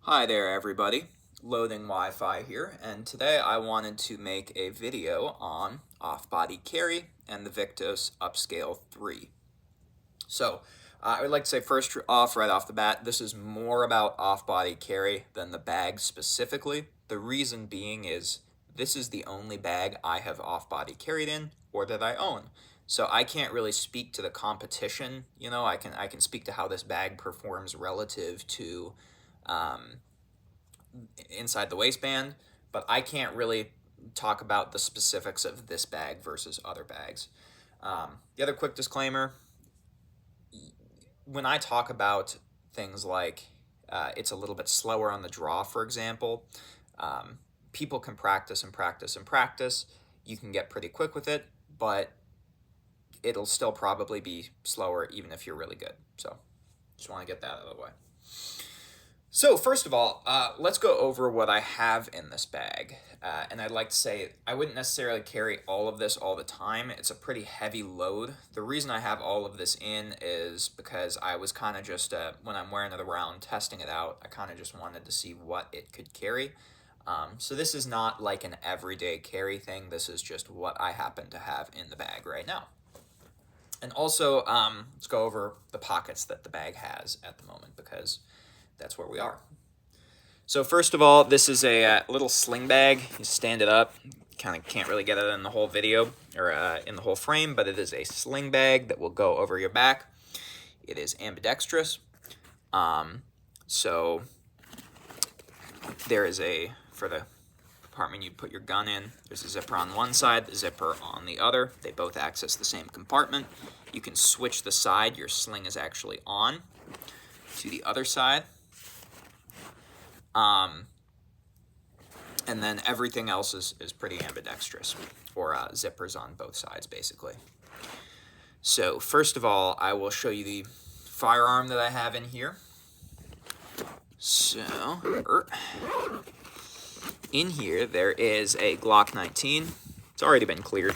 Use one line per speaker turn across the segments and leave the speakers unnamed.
Hi there everybody, Loading Wi-Fi here, and today I wanted to make a video on off-body carry and the Viktos Upscale 3. So, I would like to say first off, right off the bat, this is more about off-body carry than the bag specifically. The reason being is this is the only bag I have off-body carried in or that I own. So I can't really speak to the competition, I can speak to how this bag performs relative to inside the waistband, but I can't really talk about the specifics of this bag versus other bags. The other quick disclaimer, when I talk about things like it's a little bit slower on the draw, for example, people can practice and practice and practice. You can get pretty quick with it, but it'll still probably be slower even if you're really good. So just want to get that out of the way. So first of all, let's go over what I have in this bag. And I'd like to say I wouldn't necessarily carry all of this all the time. It's a pretty heavy load. The reason I have all of this in is because I was kind of just, when I'm wearing it around, testing it out, I kind of just wanted to see what it could carry. So this is not like an everyday carry thing. This is just what I happen to have in the bag right now. And also, let's go over the pockets that the bag has at the moment because that's where we are. So first of all, this is a little sling bag. You stand it up. Kind of can't really get it in the whole video or in the whole frame, but it is a sling bag that will go over your back. It is ambidextrous. So there is for the compartment you put your gun in, there's a zipper on one side, the zipper on the other. They both access the same compartment. You can switch the side your sling is actually on to the other side. And then everything else is pretty ambidextrous, or zippers on both sides, basically. So first of all, I will show you the firearm that I have in here. So, in here there is a Glock 19. It's already been cleared,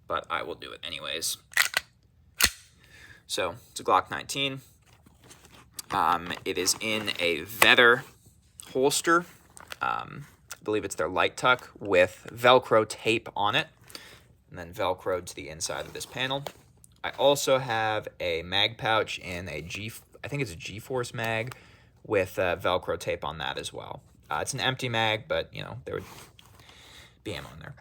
but I will do it anyways. So, it's a Glock 19. It is in a Vetter holster. I believe it's their light tuck with Velcro tape on it, and then Velcroed to the inside of this panel. I also have a mag pouch in I think it's a G-Force mag with Velcro tape on that as well. It's an empty mag, but there would be ammo in there.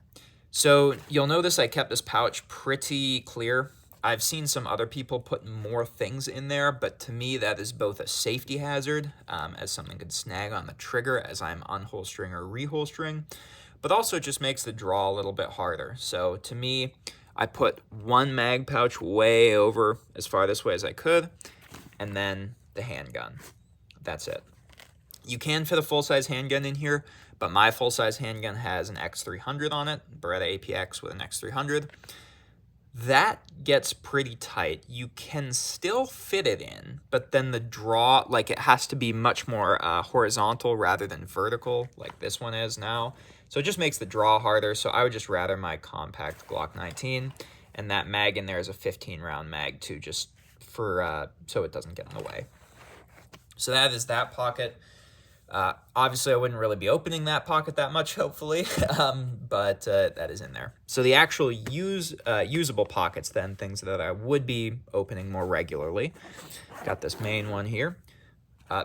So you'll notice I kept this pouch pretty clear. I've seen some other people put more things in there, but to me that is both a safety hazard, as something could snag on the trigger as I'm unholstering or reholstering, but also just makes the draw a little bit harder. So to me, I put one mag pouch way over as far this way as I could, and then the handgun. That's it. You can fit a full-size handgun in here, but my full-size handgun has an X300 on it, Beretta APX with an X300. That gets pretty tight. You can still fit it in, but then the draw, it has to be much more horizontal rather than vertical, like this one is now. So it just makes the draw harder, so I would just rather my compact Glock 19, and that mag in there is a 15-round mag too, just for so it doesn't get in the way. So that is that pocket. Obviously, I wouldn't really be opening that pocket that much, hopefully, but that is in there. So the actual usable pockets, then, things that I would be opening more regularly. Got this main one here.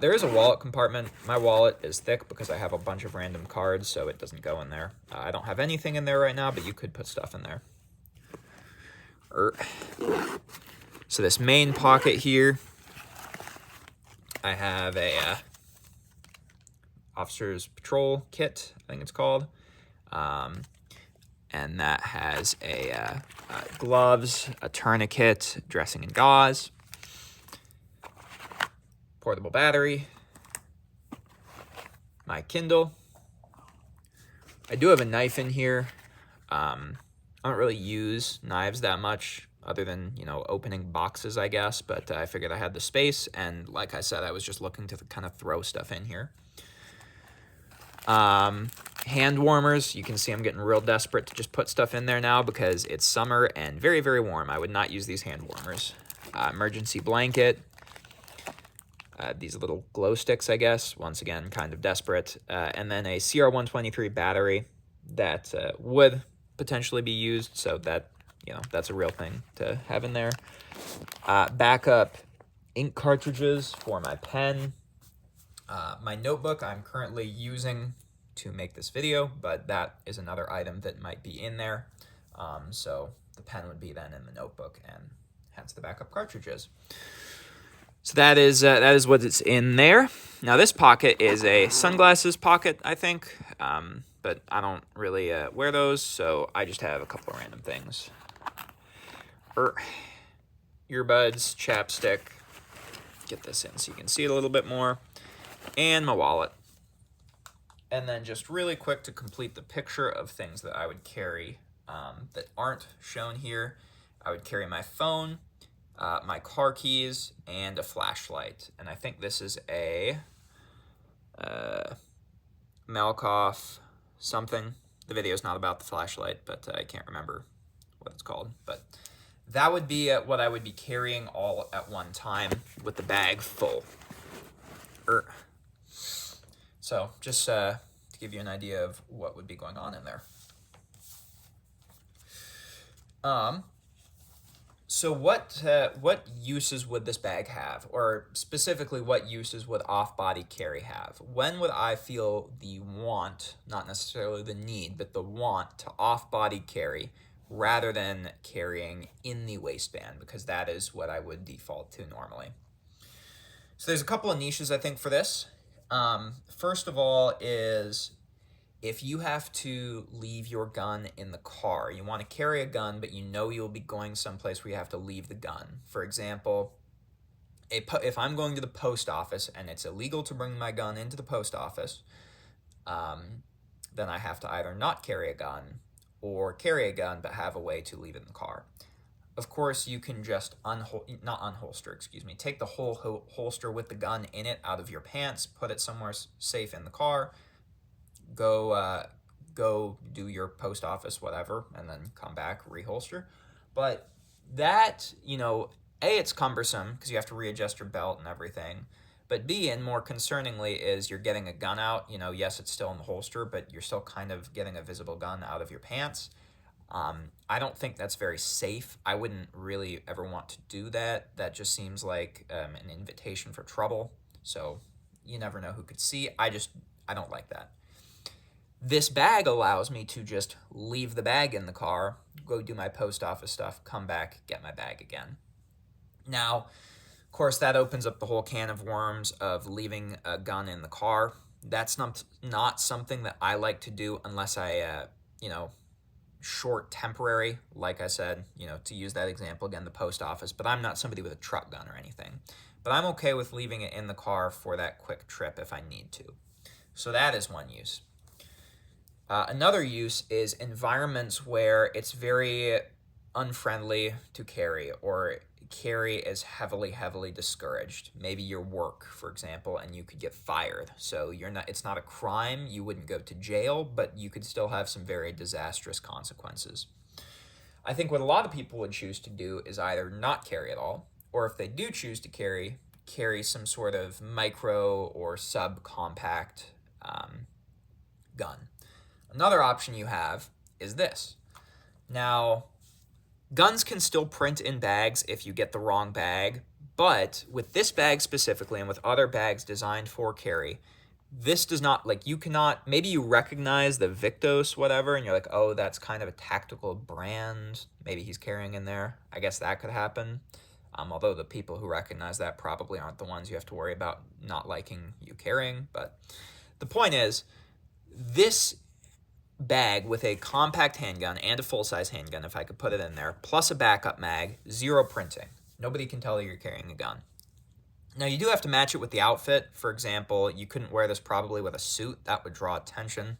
There is a wallet compartment. My wallet is thick because I have a bunch of random cards, so it doesn't go in there. I don't have anything in there right now, but you could put stuff in there. So this main pocket here, I have a officer's patrol kit, I think it's called, and that has gloves, a tourniquet, dressing and gauze, portable battery, my Kindle. I do have a knife in here. I don't really use knives that much other than, opening boxes, I guess, but I figured I had the space, and like I said, I was just looking to kind of throw stuff in here. Hand warmers. You can see I'm getting real desperate to just put stuff in there now because it's summer and very, very warm. I would not use these hand warmers. Emergency blanket. these little glow sticks, I guess. Once again, kind of desperate. And then a CR123 battery that would potentially be used, so that, that's a real thing to have in there. Backup ink cartridges for my pen. My notebook I'm currently using to make this video, but that is another item that might be in there. So the pen would be then in the notebook, and hence the backup cartridges. So that is what is in there. Now this pocket is a sunglasses pocket, I think, but I don't really wear those, so I just have a couple of random things. Earbuds, chapstick. Get this in so you can see it a little bit more. And my wallet. And then just really quick to complete the picture of things that I would carry that aren't shown here. I would carry my phone, my car keys, and a flashlight. And I think this is a Malkoff something. The video is not about the flashlight, but I can't remember what it's called. But that would be what I would be carrying all at one time with the bag full. So just to give you an idea of what would be going on in there. So what uses would this bag have? Or specifically, what uses would off-body carry have? When would I feel the want, not necessarily the need, but the want to off-body carry rather than carrying in the waistband? Because that is what I would default to normally. So there's a couple of niches, I think, for this. First of all is if you have to leave your gun in the car, you want to carry a gun, but you know you'll be going someplace where you have to leave the gun. For example, if I'm going to the post office and it's illegal to bring my gun into the post office, then I have to either not carry a gun or carry a gun but have a way to leave it in the car. Of course, you can just take the whole holster with the gun in it out of your pants, put it somewhere safe in the car, go do your post office, whatever, and then come back, reholster. But that, A, it's cumbersome because you have to readjust your belt and everything. But B, and more concerningly, is you're getting a gun out. Yes, it's still in the holster, but you're still kind of getting a visible gun out of your pants. I don't think that's very safe. I wouldn't really ever want to do that. That just seems like an invitation for trouble. So you never know who could see. I don't like that. This bag allows me to just leave the bag in the car, go do my post office stuff, come back, get my bag again. Now, of course, that opens up the whole can of worms of leaving a gun in the car. That's not something that I like to do unless I, short temporary, like I said, to use that example again, the post office, but I'm not somebody with a truck gun or anything. But I'm okay with leaving it in the car for that quick trip if I need to. So that is one use. Another use is environments where it's very unfriendly to carry, or carry is heavily discouraged. Maybe your work, for example, and you could get fired. So it's not a crime, you wouldn't go to jail, but you could still have some very disastrous consequences. I think what a lot of people would choose to do is either not carry at all, or if they do choose to carry some sort of micro or subcompact gun. Another option you have is this. Now, guns can still print in bags if you get the wrong bag, but with this bag specifically and with other bags designed for carry, this does not, you cannot, maybe you recognize the Viktos, whatever, and you're like, oh, that's kind of a tactical brand. Maybe he's carrying in there. I guess that could happen. Although the people who recognize that probably aren't the ones you have to worry about not liking you carrying. But the point is, this bag with a compact handgun and a full-size handgun, if I could put it in there, plus a backup mag, zero printing. Nobody can tell you're carrying a gun. Now, you do have to match it with the outfit. For example, you couldn't wear this probably with a suit. That would draw attention.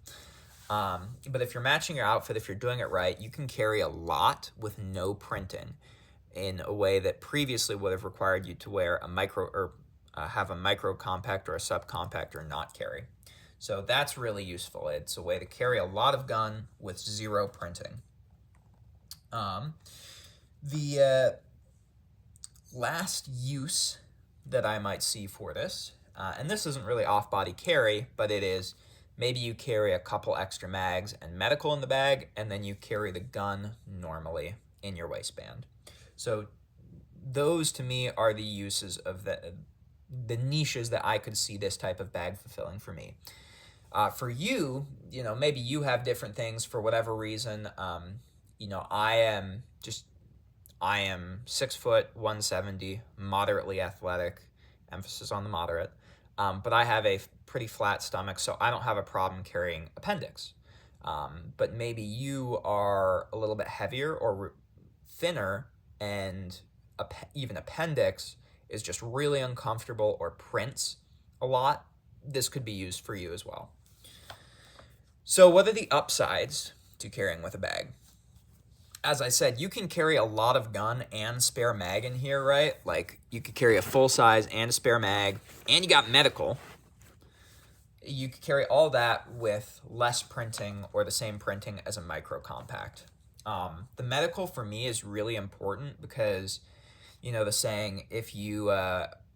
But if you're matching your outfit, if you're doing it right, you can carry a lot with no printing in a way that previously would have required you to wear a micro or have a micro compact or a subcompact or not carry. So that's really useful. It's a way to carry a lot of gun with zero printing. The last use that I might see for this, and this isn't really off-body carry, but it is maybe you carry a couple extra mags and medical in the bag, and then you carry the gun normally in your waistband. So those to me are the uses of the niches that I could see this type of bag fulfilling for me. For you, maybe you have different things for whatever reason. I am 6 foot, 170, moderately athletic, emphasis on the moderate. But I have a pretty flat stomach, so I don't have a problem carrying appendix. But maybe you are a little bit heavier or thinner, and even appendix is just really uncomfortable or prints a lot. This could be used for you as well. So what are the upsides to carrying with a bag? As I said, you can carry a lot of gun and spare mag in here, right? Like, you could carry a full size and a spare mag, and you got medical. You could carry all that with less printing or the same printing as a micro compact. The medical for me is really important because, the saying, if you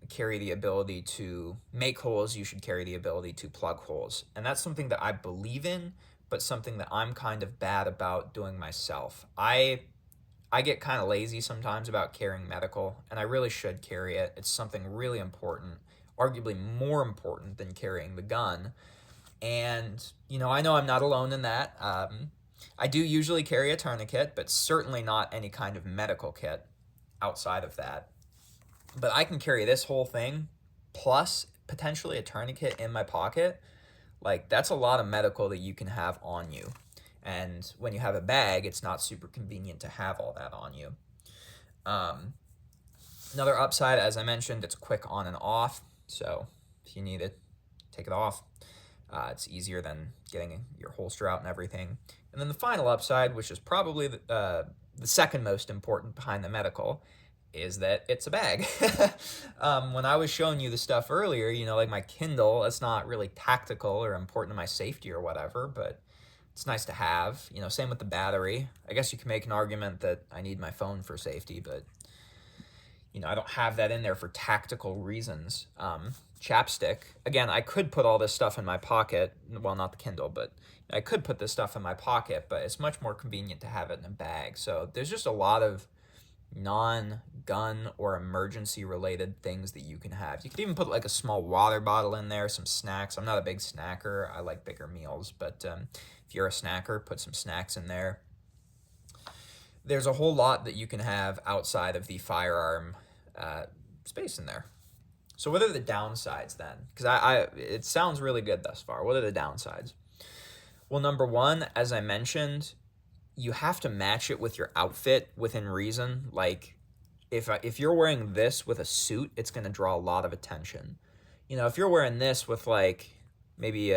carry the ability to make holes, you should carry the ability to plug holes. And that's something that I believe in, but something that I'm kind of bad about doing myself. I get kind of lazy sometimes about carrying medical, and I really should carry it. It's something really important, arguably more important than carrying the gun. And, I know I'm not alone in that. I do usually carry a tourniquet, but certainly not any kind of medical kit outside of that. But I can carry this whole thing, plus potentially a tourniquet in my pocket. Like, that's a lot of medical that you can have on you. And when you have a bag, it's not super convenient to have all that on you. Another upside, as I mentioned, it's quick on and off. So if you need it, take it off. It's easier than getting your holster out and everything. And then the final upside, which is probably the second most important behind the medical, is that it's a bag. When I was showing you the stuff earlier, like my Kindle, it's not really tactical or important to my safety or whatever, but it's nice to have. Same with the battery. I guess you can make an argument that I need my phone for safety, but I don't have that in there for tactical reasons. Chapstick, again, I could put all this stuff in my pocket. Well, not the Kindle, but I could put this stuff in my pocket, but it's much more convenient to have it in a bag. So there's just a lot of non-gun or emergency related things that you can have. You could even put like a small water bottle in there, some snacks. I'm not a big snacker. I like bigger meals, but if you're a snacker, put some snacks in there. There's a whole lot that you can have outside of the firearm space in there. So what are the downsides then? Because it sounds really good thus far. What are the downsides? Well, number one, as I mentioned, you have to match it with your outfit within reason. Like, if you're wearing this with a suit, it's going to draw a lot of attention. If you're wearing this with like maybe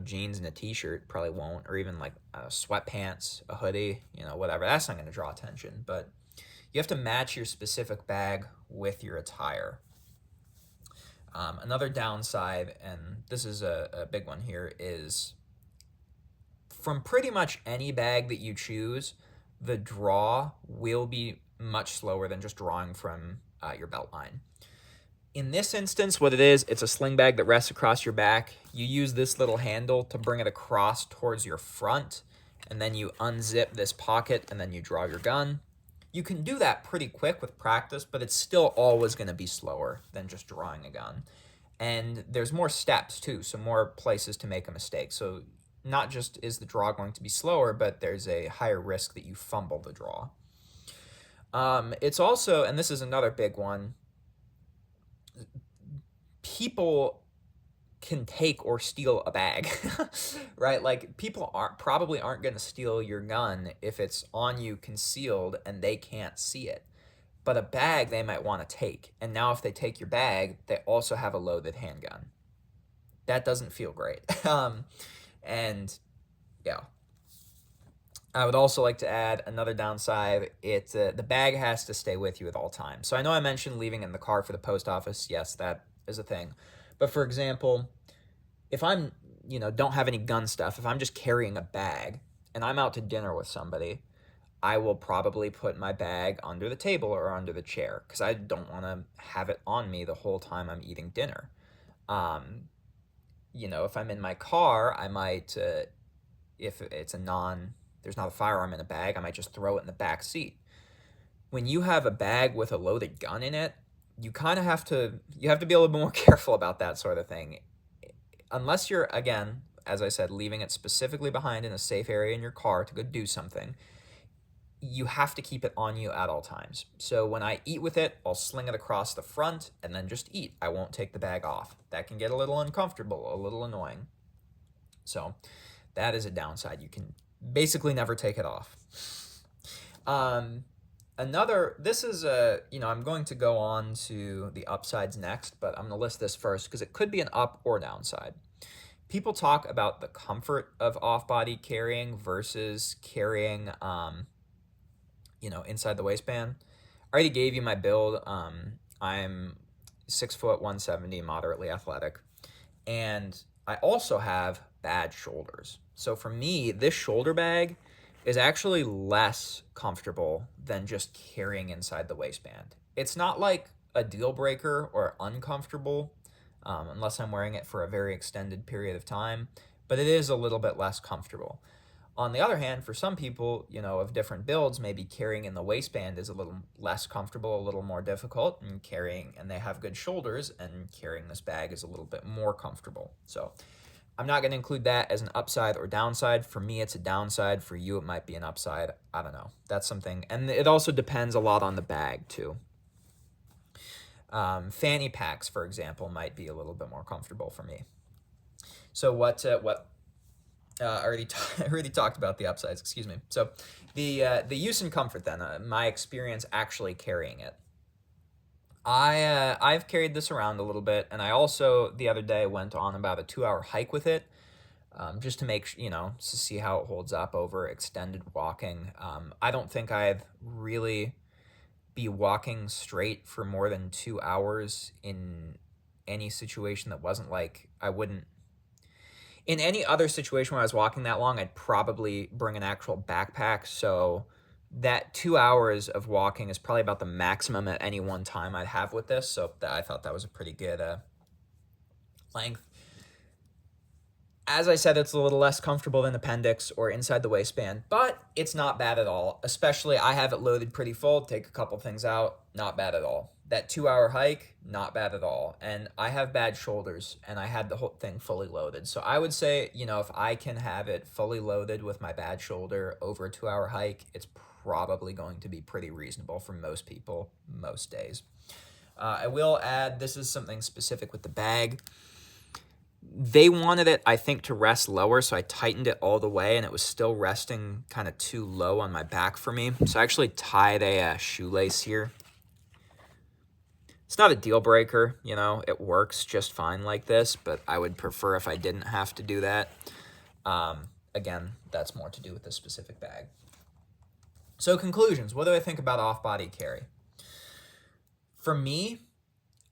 jeans and a t-shirt, probably won't, or even like sweatpants, a hoodie, whatever, that's not going to draw attention. But you have to match your specific bag with your attire. Another downside, and this is a big one here, is from pretty much any bag that you choose, the draw will be much slower than just drawing from your belt line. In this instance, what it is, it's a sling bag that rests across your back. You use this little handle to bring it across towards your front, and then you unzip this pocket, and then you draw your gun. You can do that pretty quick with practice, but it's still always going to be slower than just drawing a gun. And there's more steps, too, so more places to make a mistake. So not just is the draw going to be slower, but there's a higher risk that you fumble the draw. It's also, and this is another big one, people can take or steal a bag, right? Like, people probably aren't going to steal your gun if it's on you concealed and they can't see it. But a bag they might want to take. And now if they take your bag, they also have a loaded handgun. That doesn't feel great. And yeah. I would also like to add another downside. It's the bag has to stay with you at all times. So I know I mentioned leaving in the car for the post office. Yes, that is a thing. But for example, if I'm, don't have any gun stuff, if I'm just carrying a bag and I'm out to dinner with somebody, I will probably put my bag under the table or under the chair because I don't want to have it on me the whole time I'm eating dinner. Um, if I'm in my car, I might, if it's there's not a firearm in a bag, I might just throw it in the back seat. When you have a bag with a loaded gun in it, you kind of you have to be a little bit more careful about that sort of thing. Unless you're, again, as I said, leaving it specifically behind in a safe area in your car to go do something, you have to keep it on you at all times. So when I eat with it, I'll sling it across the front and then just eat. I won't take the bag off. That can get a little uncomfortable, a little annoying. So that is a downside. You can basically never take it off. This is I'm going to go on to the upsides next, but I'm going to list this first because it could be an up or downside. People talk about the comfort of off-body carrying versus carrying, inside the waistband. I already gave you my build. I'm 6 foot 170, moderately athletic, and I also have bad shoulders. So for me, this shoulder bag is actually less comfortable than just carrying inside the waistband. It's not like a deal breaker or uncomfortable, unless I'm wearing it for a very extended period of time, but it is a little bit less comfortable. On the other hand, for some people, of different builds, maybe carrying in the waistband is a little less comfortable, a little more difficult, and they have good shoulders, and carrying this bag is a little bit more comfortable. So I'm not going to include that as an upside or downside. For me, it's a downside. For you, it might be an upside. I don't know. That's something. And it also depends a lot on the bag, too. Fanny packs, for example, might be a little bit more comfortable for me. So I already talked about the upsides, excuse me. So the use and comfort then, my experience actually carrying it. I've carried this around a little bit, and I also the other day went on about a 2-hour hike with it, just to to see how it holds up over extended walking. I don't think I'd really be walking straight for more than 2 hours in any situation that wasn't like I wouldn't. In any other situation where I was walking that long, I'd probably bring an actual backpack. So that 2 hours of walking is probably about the maximum at any one time I'd have with this. So I thought that was a pretty good length. As I said, it's a little less comfortable than appendix or inside the waistband, but it's not bad at all. Especially, I have it loaded pretty full. Take a couple things out, not bad at all. That 2-hour hike, not bad at all. And I have bad shoulders, and I had the whole thing fully loaded. So I would say, if I can have it fully loaded with my bad shoulder over a 2-hour hike, it's probably going to be pretty reasonable for most people, most days. I will add, this is something specific with the bag. They wanted it, I think, to rest lower, so I tightened it all the way, and it was still resting kind of too low on my back for me. So I actually tied a shoelace here. It's not a deal breaker, it works just fine like this, but I would prefer if I didn't have to do that. Again, that's more to do with this specific bag. So conclusions, what do I think about off-body carry? For me,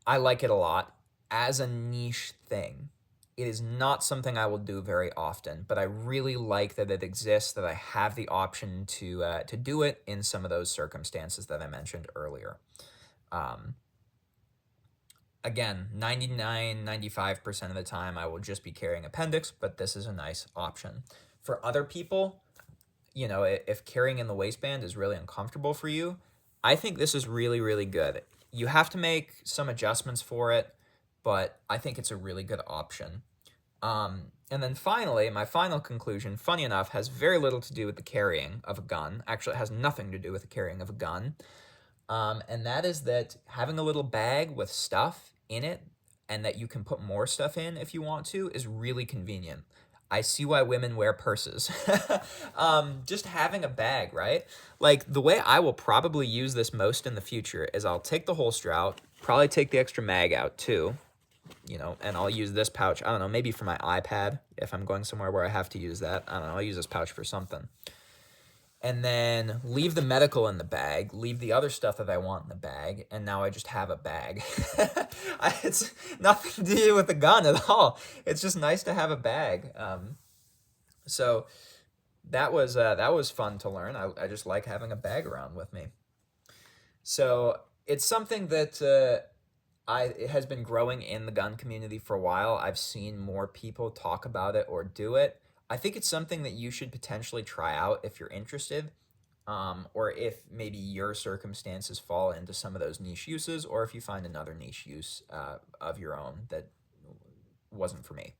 I like it a lot as a niche thing. It is not something I will do very often, but I really like that it exists, that I have the option to do it in some of those circumstances that I mentioned earlier. Again, 95% of the time I will just be carrying appendix, but this is a nice option. For other people, if carrying in the waistband is really uncomfortable for you, I think this is really, really good. You have to make some adjustments for it, but I think it's a really good option. And then finally, my final conclusion, funny enough, has very little to do with the carrying of a gun. Actually, it has nothing to do with the carrying of a gun. And that is that having a little bag with stuff in it and that you can put more stuff in if you want to is really convenient. I see why women wear purses. Just having a bag, right? Like, the way I will probably use this most in the future is I'll take the holster out, probably take the extra mag out too, and I'll use this pouch, I don't know, maybe for my iPad if I'm going somewhere where I have to use that. I don't know, I'll use this pouch for something. And then leave the medical in the bag, leave the other stuff that I want in the bag, and now I just have a bag. It's nothing to do with the gun at all. It's just nice to have a bag. So that was fun to learn. I just like having a bag around with me. So it's something that it has been growing in the gun community for a while. I've seen more people talk about it or do it. I think it's something that you should potentially try out if you're interested, or if maybe your circumstances fall into some of those niche uses, or if you find another niche use of your own that wasn't for me.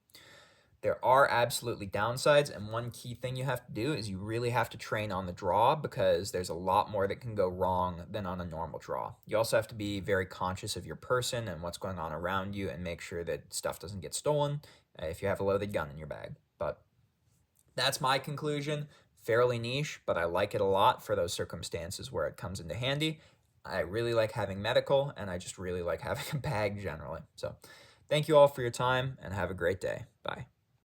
There are absolutely downsides, and one key thing you have to do is you really have to train on the draw, because there's a lot more that can go wrong than on a normal draw. You also have to be very conscious of your person and what's going on around you, and make sure that stuff doesn't get stolen if you have a loaded gun in your bag. But that's my conclusion. Fairly niche, but I like it a lot for those circumstances where it comes into handy. I really like having medical, and I just really like having a bag generally. So thank you all for your time, and have a great day. Bye.